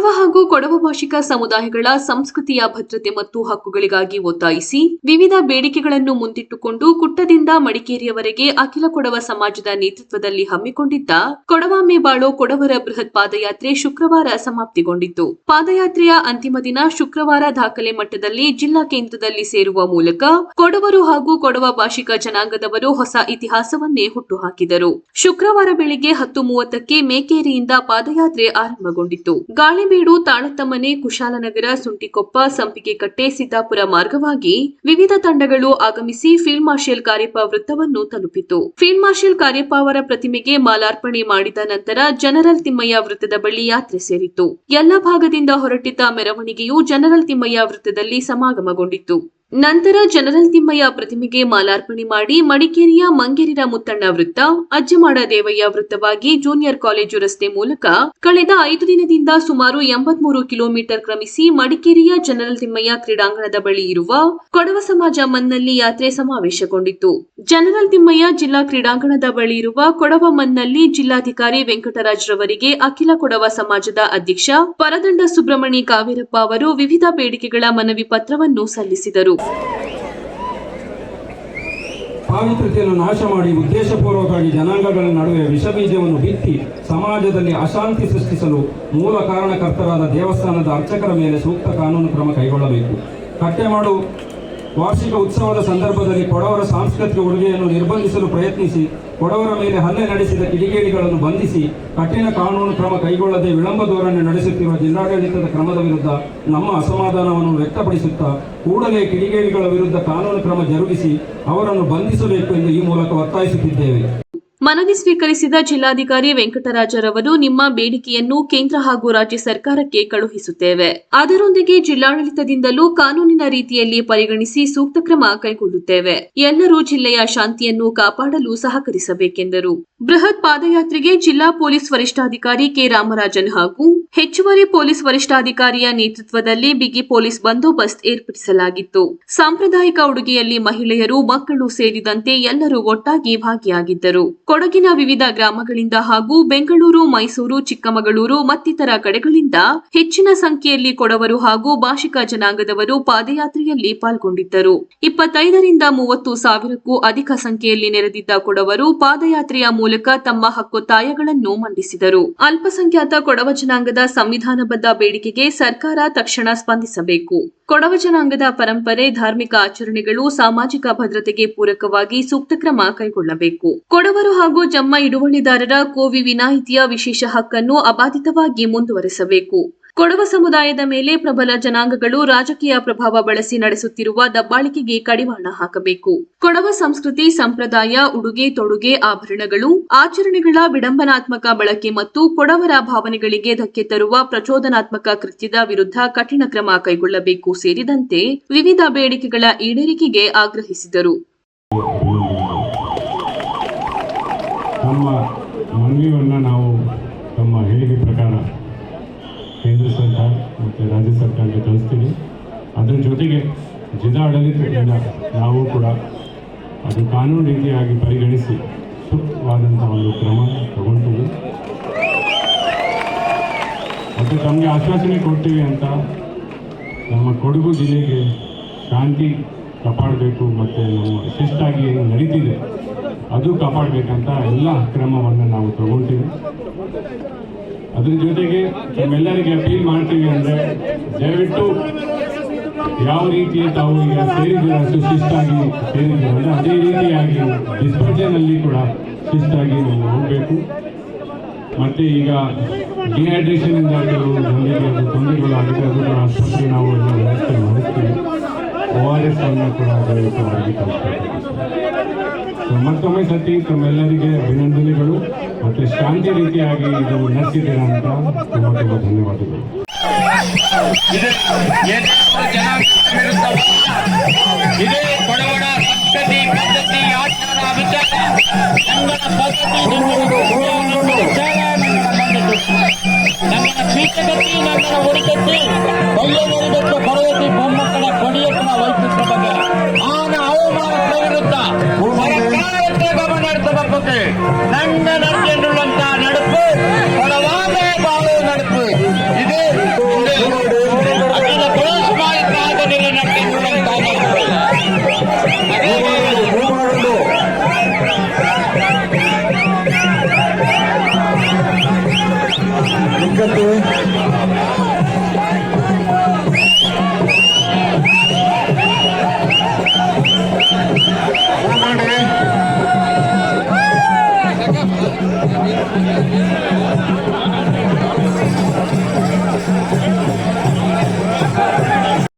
ಕೊಡವ ಹಾಗೂ ಕೊಡವ ಭಾಷಿಕ ಸಮುದಾಯಗಳ ಸಂಸ್ಕೃತಿಯ ಭದ್ರತೆ ಮತ್ತು ಹಕ್ಕುಗಳಿಗಾಗಿ ಒತ್ತಾಯಿಸಿ ವಿವಿಧ ಬೇಡಿಕೆಗಳನ್ನು ಮುಂದಿಟ್ಟುಕೊಂಡು ಕುಟ್ಟದಿಂದ ಮಡಿಕೇರಿಯವರೆಗೆ ಅಖಿಲ ಕೊಡವ ಸಮಾಜದ ನೇತೃತ್ವದಲ್ಲಿ ಹಮ್ಮಿಕೊಂಡಿದ್ದ ಕೊಡವಾಮೆ ಬಾಳೋ ಕೊಡವರ ಬೃಹತ್ ಪಾದಯಾತ್ರೆ ಶುಕ್ರವಾರ ಸಮಾಪ್ತಿಗೊಂಡಿತು. ಪಾದಯಾತ್ರೆಯ ಅಂತಿಮ ದಿನ ಶುಕ್ರವಾರ ದಾಖಲೆ ಮಟ್ಟದಲ್ಲಿ ಜಿಲ್ಲಾ ಕೇಂದ್ರದಲ್ಲಿ ಸೇರುವ ಮೂಲಕ ಕೊಡವರು ಹಾಗೂ ಕೊಡವ ಭಾಷಿಕ ಜನಾಂಗದವರು ಹೊಸ ಇತಿಹಾಸವನ್ನೇ ಹುಟ್ಟುಹಾಕಿದರು. ಶುಕ್ರವಾರ ಬೆಳಿಗ್ಗೆ 10:30ಕ್ಕೆ ಮೇಕೇರಿಯಿಂದ ಪಾದಯಾತ್ರೆ ಆರಂಭಗೊಂಡಿತು. ಗಾಳಿಬೀಡು, ತಾಳತಮ್ಮನೆ, ಕುಶಾಲನಗರ, ಸುಂಟಿಕೊಪ್ಪ, ಸಂಪಿಗೆಕಟ್ಟೆ, ಸಿದ್ದಾಪುರ ಮಾರ್ಗವಾಗಿ ವಿವಿಧ ತಂಡಗಳು ಆಗಮಿಸಿ ಫೀಲ್ಡ್ ಮಾರ್ಷಲ್ ಕಾರ್ಯಪ್ಪ ವೃತ್ತವನ್ನು ತಲುಪಿತು. ಫೀಲ್ಡ್ ಮಾರ್ಷಲ್ ಕಾರ್ಯಪ್ಪ ಅವರ ಪ್ರತಿಮೆಗೆ ಮಾಲಾರ್ಪಣೆ ಮಾಡಿದ ನಂತರ ಜನರಲ್ ತಿಮ್ಮಯ್ಯ ವೃತ್ತದ ಬಳಿ ಯಾತ್ರೆ ಸೇರಿತು. ಎಲ್ಲ ಭಾಗದಿಂದ ಹೊರಟಿದ್ದ ಮೆರವಣಿಗೆಯು ಜನರಲ್ ತಿಮ್ಮಯ್ಯ ವೃತ್ತದಲ್ಲಿ ಸಮಾಗಮಗೊಂಡಿತು. ನಂತರ ಜನರಲ್ ತಿಮ್ಮಯ್ಯ ಪ್ರತಿಮೆಗೆ ಮಾಲಾರ್ಪಣೆ ಮಾಡಿ ಮಡಿಕೇರಿಯ ಮಂಗೇರಿರ ಮುತ್ತಣ್ಣ ವೃತ್ತ, ಅಜ್ಜಮಾಡ ದೇವಯ್ಯ ವೃತ್ತವಾಗಿ ಜೂನಿಯರ್ ಕಾಲೇಜು ರಸ್ತೆ ಮೂಲಕ ಕಳೆದ 5 ದಿನದಿಂದ ಸುಮಾರು 83 ಕಿಲೋಮೀಟರ್ ಕ್ರಮಿಸಿ ಮಡಿಕೇರಿಯ ಜನರಲ್ ತಿಮ್ಮಯ್ಯ ಕ್ರೀಡಾಂಗಣದ ಬಳಿ ಇರುವ ಕೊಡವ ಸಮಾಜ ಮನ್ನಲ್ಲಿ ಯಾತ್ರೆ ಸಮಾವೇಶಗೊಂಡಿತು. ಜನರಲ್ ತಿಮ್ಮಯ್ಯ ಜಿಲ್ಲಾ ಕ್ರೀಡಾಂಗಣದ ಬಳಿ ಇರುವ ಕೊಡವ ಮನ್ನಲ್ಲಿ ಜಿಲ್ಲಾಧಿಕಾರಿ ವೆಂಕಟರಾಜ್ ರವರಿಗೆ ಅಖಿಲ ಕೊಡವ ಸಮಾಜದ ಅಧ್ಯಕ್ಷ ಪರದಂಡ ಸುಬ್ರಹ್ಮಣಿ ಕಾವೇರಪ್ಪ ಅವರು ವಿವಿಧ ಬೇಡಿಕೆಗಳ ಮನವಿ ಪತ್ರವನ್ನು ಸಲ್ಲಿಸಿದರು. ಪಾವಿತ್ರ್ಯತೆಯನ್ನು ನಾಶ ಮಾಡಿ ಉದ್ದೇಶಪೂರ್ವಕವಾಗಿ ಜನಾಂಗಗಳ ನಡುವೆ ವಿಷಬೀಜವನ್ನು ಬಿತ್ತಿ ಸಮಾಜದಲ್ಲಿ ಅಶಾಂತಿ ಸೃಷ್ಟಿಸಲು ಮೂಲ ಕಾರಣಕರ್ತರಾದ ದೇವಸ್ಥಾನದ ಅರ್ಚಕರ ಮೇಲೆ ಸೂಕ್ತ ಕಾನೂನು ಕ್ರಮ ಕೈಗೊಳ್ಳಬೇಕು. ಕಟ್ಟೆಮಾಡು ವಾರ್ಷಿಕ ಉತ್ಸವದ ಸಂದರ್ಭದಲ್ಲಿ ಕೊಡವರ ಸಾಂಸ್ಕೃತಿಕ ಉಡುಗೆಯನ್ನು ನಿರ್ಬಂಧಿಸಲು ಪ್ರಯತ್ನಿಸಿ ಕೊಡವರ ಮೇಲೆ ಹಲ್ಲೆ ನಡೆಸಿದ ಕಿಡಿಗೇಡಿಗಳನ್ನು ಬಂಧಿಸಿ ಕಠಿಣ ಕಾನೂನು ಕ್ರಮ ಕೈಗೊಳ್ಳದೆ ವಿಳಂಬ ಧೋರಣೆ ನಡೆಸುತ್ತಿರುವ ಜಿಲ್ಲಾಡಳಿತದ ಕ್ರಮದ ವಿರುದ್ಧ ನಮ್ಮ ಅಸಮಾಧಾನವನ್ನು ವ್ಯಕ್ತಪಡಿಸುತ್ತಾ ಕೂಡಲೇ ಕಿಡಿಗೇಡಿಗಳ ವಿರುದ್ಧ ಕಾನೂನು ಕ್ರಮ ಜರುಗಿಸಿ ಅವರನ್ನು ಬಂಧಿಸಬೇಕು ಎಂದು ಈ ಮೂಲಕ ಒತ್ತಾಯಿಸುತ್ತಿದ್ದೇವೆ. ಮನವಿ ಸ್ವೀಕರಿಸಿದ ಜಿಲ್ಲಾಧಿಕಾರಿ ವೆಂಕಟರಾಜರವರು ನಿಮ್ಮ ಬೇಡಿಕೆಯನ್ನು ಕೇಂದ್ರ ಹಾಗೂ ರಾಜ್ಯ ಸರ್ಕಾರಕ್ಕೆ ಕಳುಹಿಸುತ್ತೇವೆ. ಅದರೊಂದಿಗೆ ಜಿಲ್ಲಾಡಳಿತದಿಂದಲೂ ಕಾನೂನಿನ ರೀತಿಯಲ್ಲಿ ಪರಿಗಣಿಸಿ ಸೂಕ್ತ ಕ್ರಮ ಕೈಗೊಳ್ಳುತ್ತೇವೆ. ಎಲ್ಲರೂ ಜಿಲ್ಲೆಯ ಶಾಂತಿಯನ್ನು ಕಾಪಾಡಲು ಸಹಕರಿಸಬೇಕೆಂದರು. ಬೃಹತ್ ಪಾದಯಾತ್ರೆಗೆ ಜಿಲ್ಲಾ ಪೊಲೀಸ್ ವರಿಷ್ಠಾಧಿಕಾರಿ ಕೆ ರಾಮರಾಜನ್ ಹಾಗೂ ಹೆಚ್ಚುವರಿ ಪೊಲೀಸ್ ವರಿಷ್ಠಾಧಿಕಾರಿಯ ನೇತೃತ್ವದಲ್ಲಿ ಬಿಗಿ ಪೊಲೀಸ್ ಬಂದೋಬಸ್ತ್ ಏರ್ಪಡಿಸಲಾಗಿತ್ತು. ಸಾಂಪ್ರದಾಯಿಕ ಉಡುಗೆಯಲ್ಲಿ ಮಹಿಳೆಯರು, ಮಕ್ಕಳು ಸೇರಿದಂತೆ ಎಲ್ಲರೂ ಒಟ್ಟಾಗಿ ಭಾಗಿಯಾಗಿದ್ದರು. ಕೊಡಗಿನ ವಿವಿಧ ಗ್ರಾಮಗಳಿಂದ ಹಾಗೂ ಬೆಂಗಳೂರು, ಮೈಸೂರು, ಚಿಕ್ಕಮಗಳೂರು ಮತ್ತಿತರ ಕಡೆಗಳಿಂದ ಹೆಚ್ಚಿನ ಸಂಖ್ಯೆಯಲ್ಲಿ ಕೊಡವರು ಹಾಗೂ ಭಾಷಿಕ ಜನಾಂಗದವರು ಪಾದಯಾತ್ರೆಯಲ್ಲಿ ಪಾಲ್ಗೊಂಡಿದ್ದರು. 25ರಿಂದ 30 ಸಾವಿರಕ್ಕೂ ಅಧಿಕ ಸಂಖ್ಯೆಯಲ್ಲಿ ನೆರೆದಿದ್ದ ಕೊಡವರು ಪಾದಯಾತ್ರೆಯ ಮೂಲಕ ತಮ್ಮ ಹಕ್ಕೊತ್ತಾಯಗಳನ್ನು ಮಂಡಿಸಿದರು. ಅಲ್ಪಸಂಖ್ಯಾತ ಕೊಡವ ಜನಾಂಗದ ಸಂವಿಧಾನಬದ್ಧ ಬೇಡಿಕೆಗೆ ಸರ್ಕಾರ ತಕ್ಷಣ ಸ್ಪಂದಿಸಬೇಕು. ಕೊಡವ ಜನಾಂಗದ ಪರಂಪರೆ, ಧಾರ್ಮಿಕ ಆಚರಣೆಗಳು, ಸಾಮಾಜಿಕ ಭದ್ರತೆಗೆ ಪೂರಕವಾಗಿ ಸೂಕ್ತ ಕ್ರಮ ಕೈಗೊಳ್ಳಬೇಕು. ಕೊಡವರು ಹಾಗೂ ಜಮ್ಮ ಹಿಡುವಳಿದಾರರ ಕೋವಿ ವಿನಾಯಿತಿಯ ವಿಶೇಷ ಹಕ್ಕನ್ನು ಅಬಾಧಿತವಾಗಿ ಮುಂದುವರೆಸಬೇಕು. ಕೊಡವ ಸಮುದಾಯದ ಮೇಲೆ ಪ್ರಬಲ ಜನಾಂಗಗಳು ರಾಜಕೀಯ ಪ್ರಭಾವ ಬಳಸಿ ನಡೆಸುತ್ತಿರುವ ದಬ್ಬಾಳಿಕೆಗೆ ಕಡಿವಾಣ ಹಾಕಬೇಕು. ಕೊಡವ ಸಂಸ್ಕೃತಿ, ಸಂಪ್ರದಾಯ, ಉಡುಗೆ ತೊಡುಗೆ, ಆಭರಣಗಳು, ಆಚರಣೆಗಳ ವಿಡಂಬನಾತ್ಮಕ ಬಳಕೆ ಮತ್ತು ಕೊಡವರ ಭಾವನೆಗಳಿಗೆ ಧಕ್ಕೆ ತರುವ ಪ್ರಚೋದನಾತ್ಮಕ ಕೃತ್ಯದ ವಿರುದ್ಧ ಕಠಿಣ ಕ್ರಮ ಕೈಗೊಳ್ಳಬೇಕು ಸೇರಿದಂತೆ ವಿವಿಧ ಬೇಡಿಕೆಗಳ ಈಡೇರಿಕೆಗೆ ಆಗ್ರಹಿಸಿದರು. ನಮ್ಮ ಮನವಿಯನ್ನು ನಾವು ನಮ್ಮ ಹೇಳಿಕೆ ಪ್ರಕಾರ ಕೇಂದ್ರ ಸರ್ಕಾರ ಮತ್ತು ರಾಜ್ಯ ಸರ್ಕಾರಕ್ಕೆ ಕಳಿಸ್ತೀವಿ. ಅದರ ಜೊತೆಗೆ ಜಿಲ್ಲಾಡಳಿತದಿಂದ ನಾವು ಕೂಡ ಅದು ಕಾನೂನು ರೀತಿಯಾಗಿ ಪರಿಗಣಿಸಿ ಸೂಕ್ತವಾದಂಥ ಒಂದು ಕ್ರಮ ತಗೊಳ್ತೀವಿ. ಮತ್ತು ತಮಗೆ ಆಶ್ವಾಸನೆ ಕೊಡ್ತೀವಿ ಅಂತ ನಮ್ಮ ಕೊಡಗು ಜಿಲ್ಲೆಗೆ ಶಾಂತಿ ಕಾಪಾಡಬೇಕು ಮತ್ತು ನಮ್ಮ ಶಿಸ್ತಾಗಿ ಏನು ನಡೀತಿದೆ ಅದು ಕಾಪಾಡಬೇಕಂತ ಎಲ್ಲ ಕ್ರಮವನ್ನು ನಾವು ತಗೊಳ್ತೀವಿ. ಅದ್ರ ಜೊತೆಗೆ ನಮ್ಮೆಲ್ಲರಿಗೆ ಅಪೀಲ್ ಮಾಡ್ತೀವಿ ಅಂದರೆ ದಯವಿಟ್ಟು ಯಾವ ರೀತಿ ತಾವು ಈಗ ಸೇರಿದ್ದೀರ ಶಿಸ್ತಾಗಿ ಸೇರಿದ್ದೀರ ಅಂದರೆ ಅದೇ ರೀತಿಯಾಗಿ ಡಿಸ್ಪರ್ಷನಲ್ಲಿ ಕೂಡ ಶಿಸ್ತಾಗಿ ನಾವು ಹೋಗಬೇಕು. ಮತ್ತು ಈಗ ಡಿಹೈಡ್ರೇಷನಿಂದ ಕೆಲವು ಜನರಿಗೆ ಅದು ತೊಂದರೆಗಳಾಗಿದೆ. ಅದು ಕೂಡ ಆಸ್ಪತ್ರೆ ನಾವು ಎಲ್ಲ ವ್ಯವಸ್ಥೆ ಮಾಡಿಸ್ತೀವಿ. ORS ಅನ್ನು ಕೂಡ ದಯವಿಟ್ಟವಾಗಿ ಕಳಿಸ್ಬೇಕು. ಮತ್ತೊಮ್ಮೆ ಸತಿ ತಮ್ಮೆಲ್ಲರಿಗೆ ಅಭಿನಂದನೆಗಳು ಮತ್ತು ಶಾಂತಿ ರೀತಿಯಾಗಿ ಇದು ನಡೆಸಿದ್ದೀರ ಅಂತ ತುಂಬ ತುಂಬ ಧನ್ಯವಾದಗಳು. ನಂಗ ನಡೆಯುವಂತ ನಡುಪು ಕೊಡವಾಮೆ ಬಾಳು ನಡುಪು ಇದೆ. ಬಿಕ್ಕಟ್ಟು.